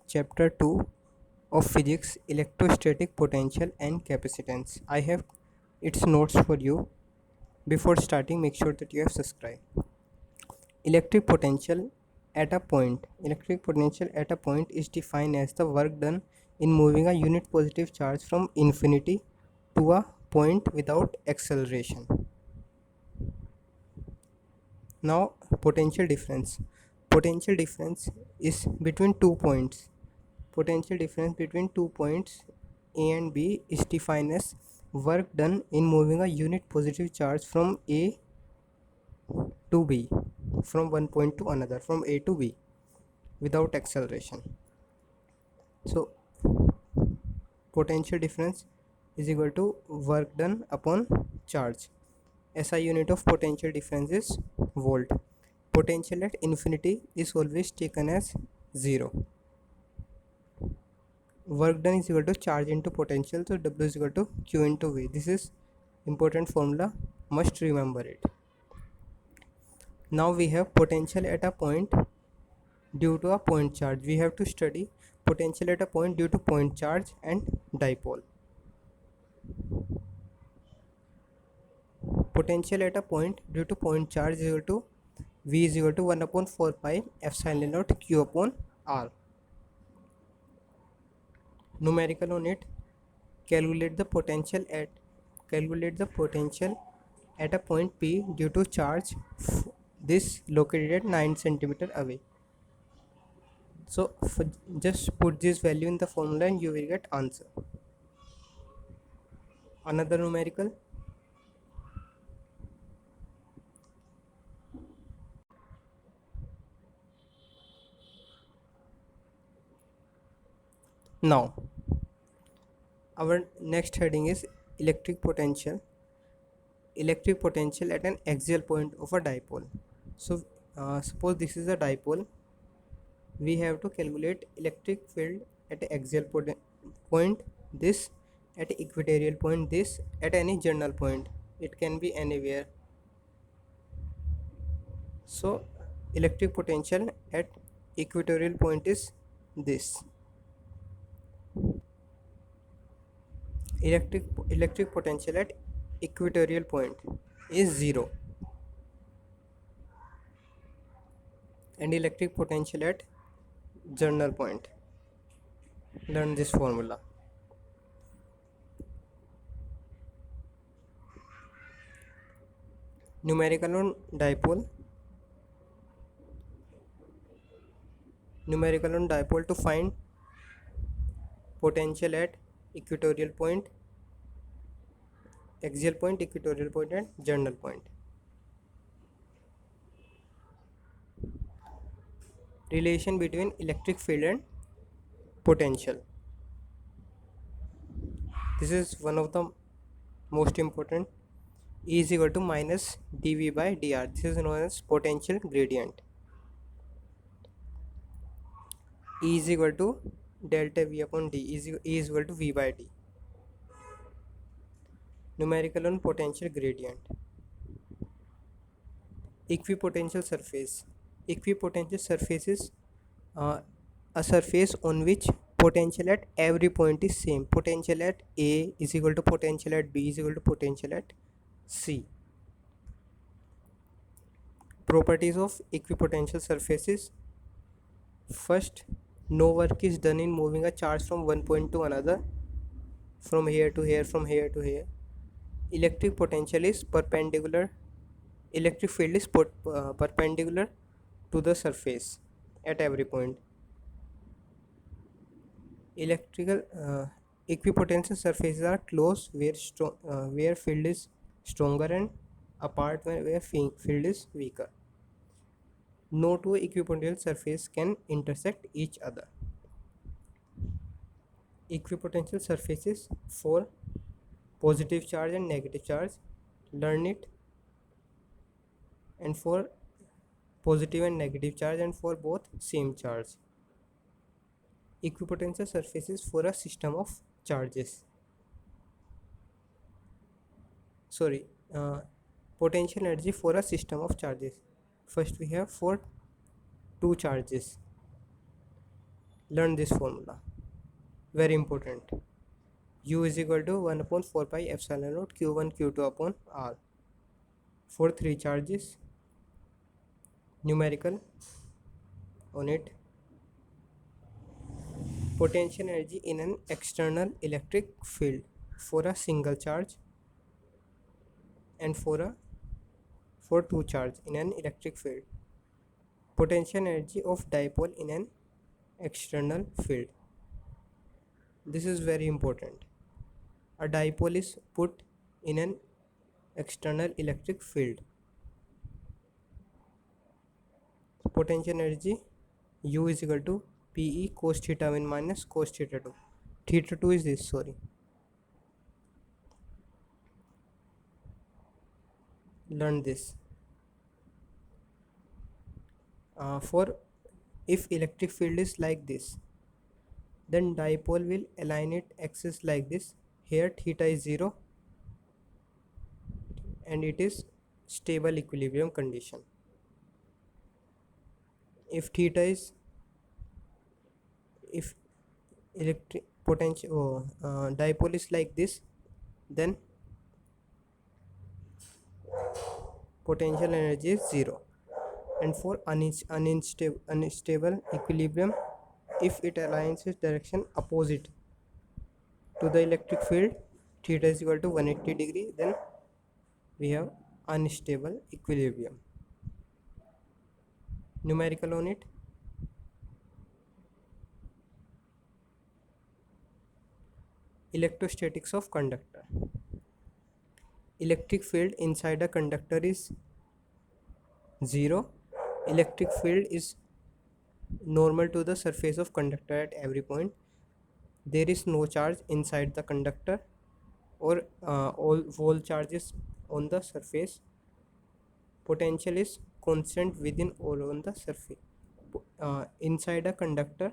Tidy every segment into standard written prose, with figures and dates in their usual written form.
Chapter 2 of Physics, Electrostatic Potential and Capacitance. I have its notes for you. Before starting, make sure that you have subscribed. Electric potential at a point. Electric potential at a point is defined as the work done in moving a unit positive charge from infinity to a point without acceleration. Now, potential difference. Potential difference is between 2 points. Potential difference between 2 points A and B is defined as work done in moving a unit positive charge from A to B, from one point to another, from A to B without acceleration. So potential difference is equal to work done upon charge. SI unit of potential difference is volt. Potential at infinity is always taken as 0. Work done is equal to charge into potential, so W is equal to Q into V. This is important formula, must remember it. Now we have potential at a point due to a point charge. We have to study potential at a point due to point charge and dipole. Potential at a point due to point charge is equal to V is equal to 1 upon 4 pi epsilon naught Q upon R. Numerical on it. Calculate the potential at a point P due to charge this located at 9 centimeter away. So just put this value in the formula and you will get answer. Another numerical. Now our next heading is electric potential. Electric potential at an axial point of a dipole. So suppose this is a dipole. We have to calculate electric field at axial point, this at equatorial point, this at any general point. It can be anywhere. So electric potential at equatorial point is this. Electric potential at equatorial point is 0, and electric potential at general point. Learn this formula. Numerical on dipole. Numerical on dipole to find potential at equatorial point, axial point, equatorial point and general point. Relation between electric field and potential. This is one of the most important. E is equal to minus dV by dr. This is known as potential gradient. E is equal to delta V upon D. E is equal to V by D. Numerical on potential gradient. Equipotential surface. Equipotential surface is a surface on which potential at every point is same. Potential at A is equal to potential at B is equal to potential at C. Properties of equipotential surfaces. First, no work is done in moving a charge from one point to another, from here to here, from here to here. Electric potential is perpendicular. Electric field is perpendicular to the surface at every point. Electrical equipotential surfaces are close where field is stronger and apart where field is weaker. No two equipotential surfaces can intersect each other. Equipotential surfaces for positive charge and negative charge. Learn it. And for positive and negative charge and for both same charge. Equipotential surfaces for a system of charges. Potential energy for a system of charges. First we have for two charges. Learn this formula, very important. U is equal to 1 upon 4 pi epsilon naught q1 q2 upon r for three charges. Numerical on it. Potential energy in an external electric field for a single charge and for two charge in an electric field. Potential energy of dipole in an external field. This is very important. A dipole is put in an external electric field. Potential energy U is equal to Pe cos theta 1 minus cos theta 2. Theta 2 is this, sorry. Learn this. For if electric field is like this, then dipole will align its axis like this. Here theta is 0 and it is stable equilibrium condition. If theta is, if electric potential dipole is like this, then potential energy is 0. And for unstable equilibrium, if it aligns its direction opposite to the electric field, theta is equal to 180 degree, then we have unstable equilibrium. Numerical on it. Electrostatics of conductor. Electric field inside a conductor is 0. Electric field is normal to the surface of conductor at every point. There is no charge inside the conductor or all charges on the surface. Potential is constant within or on the surface. Inside a conductor,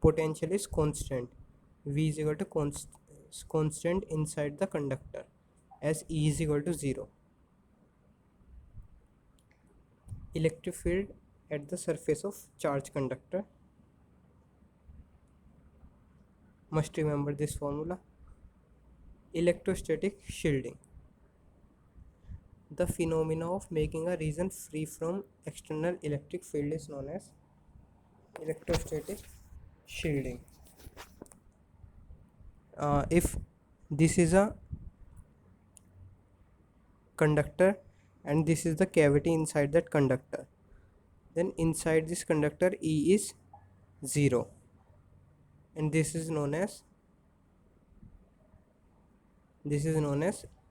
potential is constant. V is equal to constant inside the conductor as E is equal to 0. Electric field at the surface of charged conductor. Must remember this formula. Electrostatic shielding. The phenomena of making a region free from external electric field is known as electrostatic shielding. If this is a conductor and this is the cavity inside that conductor, then inside this conductor E is 0 and this is known as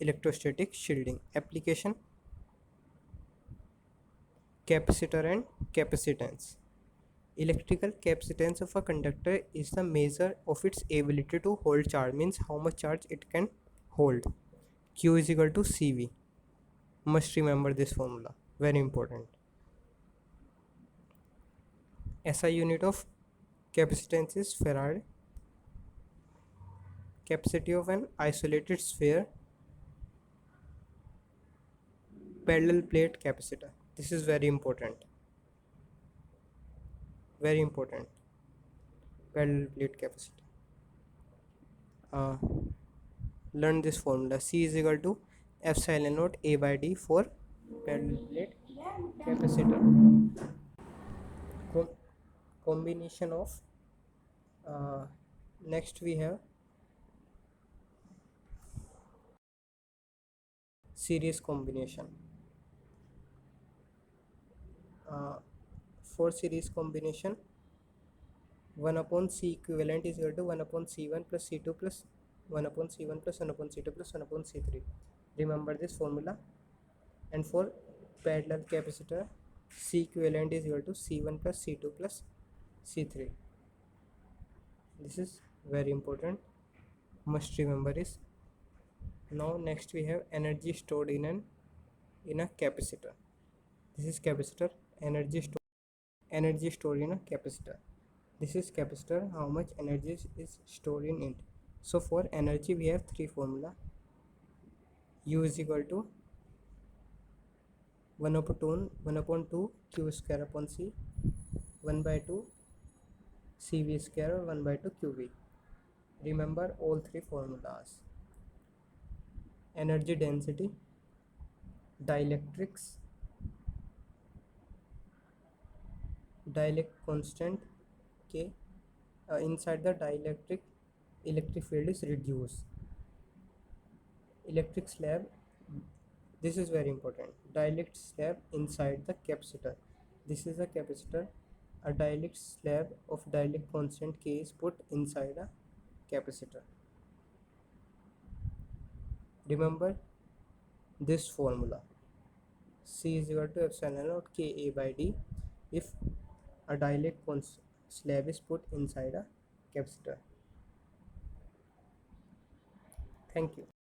electrostatic shielding. Application: capacitor and capacitance. Electrical capacitance of a conductor is the measure of its ability to hold charge, means how much charge it can hold. Q is equal to CV. Must remember this formula, very important. SI unit of capacitance is farad. Capacity of an isolated sphere. Parallel plate capacitor. This is very important. Very important. Parallel plate capacitor. Learn this formula. C is equal to epsilon naught A by D for parallel plate capacitor. Combination of next we have series combination. For series combination, 1 upon C equivalent is equal to 1 upon C1 plus C2 plus 1 upon C1 plus 1 upon C2 plus 1 upon C3. Remember this formula. And for parallel capacitor, C equivalent is equal to C1 plus C2 plus C3. This is very important, must remember this. Now next we have energy stored in a capacitor. This is capacitor. Energy stored in a capacitor. This is capacitor, how much energy is stored in it. So for energy we have three formula. U is equal to 1 upon 2 Q square upon C, 1 by 2 CV square or 1 by 2 QV. Remember all three formulas: energy density, dielectrics, dielectric constant K. Inside the dielectric, electric field is reduced. Electric slab, this is very important. Dielectric slab inside the capacitor. This is a capacitor. A dielectric slab of dielectric constant K is put inside a capacitor. Remember this formula: C is equal to epsilon naught Ka by d if a dielectric slab is put inside a capacitor. Thank you.